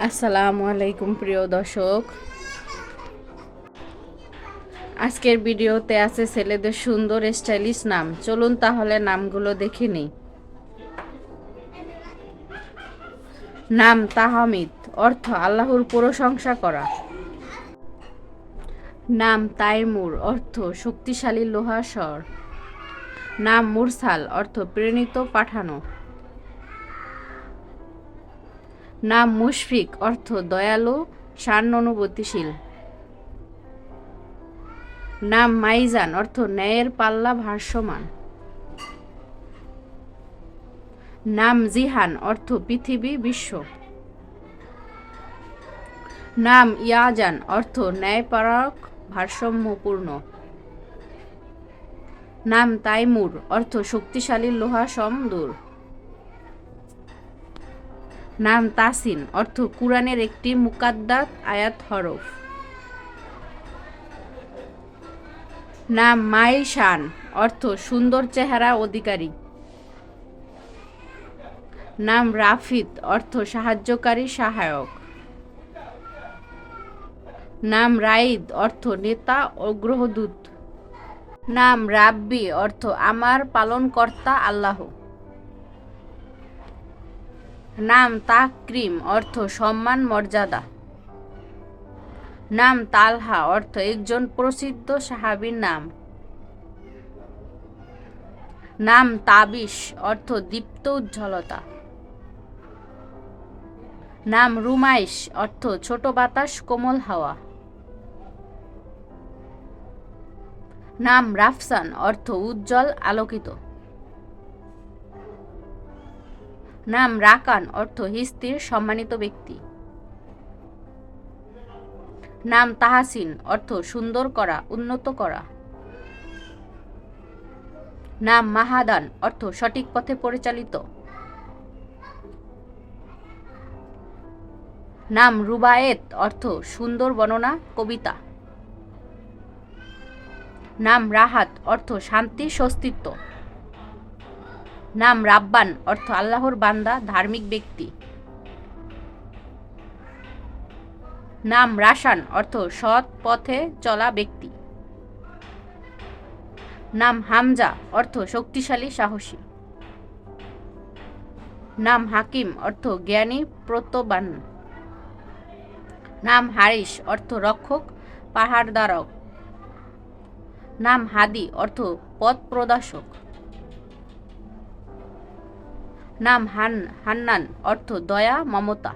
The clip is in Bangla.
আসসালামু আলাইকুম প্রিয় দর্শক। আজকের ভিডিওতে আছে ছেলেদের সুন্দর স্টাইলিশ নাম। চলুন তাহলে নামগুলো দেখে নিই। নাম তাহমিদ, অর্থ আল্লাহর প্রশংসা করা। নাম তাইমুর, অর্থ শক্তিশালী লোহা স্বর। নাম মুরসাল, অর্থ প্রেরিত পাঠানো। নাম মুশফিক, অর্থ দয়ালু সহানুভূতিশীল। নাম মাইজান, অর্থ ন্যায়ের পাল্লা ভাসমান। নাম জিহান, অর্থ পৃথিবী বিশ্ব। নাম ইয়াজান, অর্থ ন্যায়পরায়ণ ভারসাম্যপূর্ণ। নাম তাইমুর, অর্থ শক্তিশালী লোহা সমদূর। নাম তাসিন, অর্থ কুরআনের একটি মুকাদ্দাস আয়াত হরফ। নাম মাইশান, অর্থ সুন্দর চেহারা অধিকারী। নাম রাফিদ, অর্থ সাহায্যকারী সহায়ক। নাম রাইদ, অর্থ নেতা অগ্রদূত। নাম রাব্বি, অর্থ আমার পালনকর্তা আল্লাহ। নাম তাকরিম, অর্থ সম্মান মর্যাদা। নাম তালহা, অর্থ একজন প্রসিদ্ধ সাহাবীর নাম। নাম তাবিশ, অর্থ দীপ্ত উজ্জ্বলতা। নাম রুমাইশ, অর্থ ছোট বাতাস কোমল হাওয়া। নাম রাফসান, অর্থ উজ্জ্বল আলোকিত। নাম রাকান, অর্থ স্থির সম্মানিত ব্যক্তি। নাম তাহাসিন, অর্থ সুন্দর করা উন্নত করা। নাম মাহাদান, অর্থ সঠিক পথে পরিচালিত। নাম রুবায়েত, অর্থ সুন্দর বর্ণনা কবিতা। নাম রাহাত, অর্থ শান্তি স্বস্তিত্ব। নাম রাব্বান, অর্থ আল্লাহর বান্দা ধার্মিক ব্যক্তি। নাম রাশান, অর্থ সৎ পথে চলা ব্যক্তি। নাম হামজা, অর্থ শক্তিশালী সাহসী। নাম হাকিম, অর্থ জ্ঞানী প্রত্যবান। নাম হারিস, অর্থ রক্ষক পাহাড়ধারক। নাম হাদি, অর্থ পথ প্রদর্শক। নাম হান্নান, অর্থ দয়া মমতা।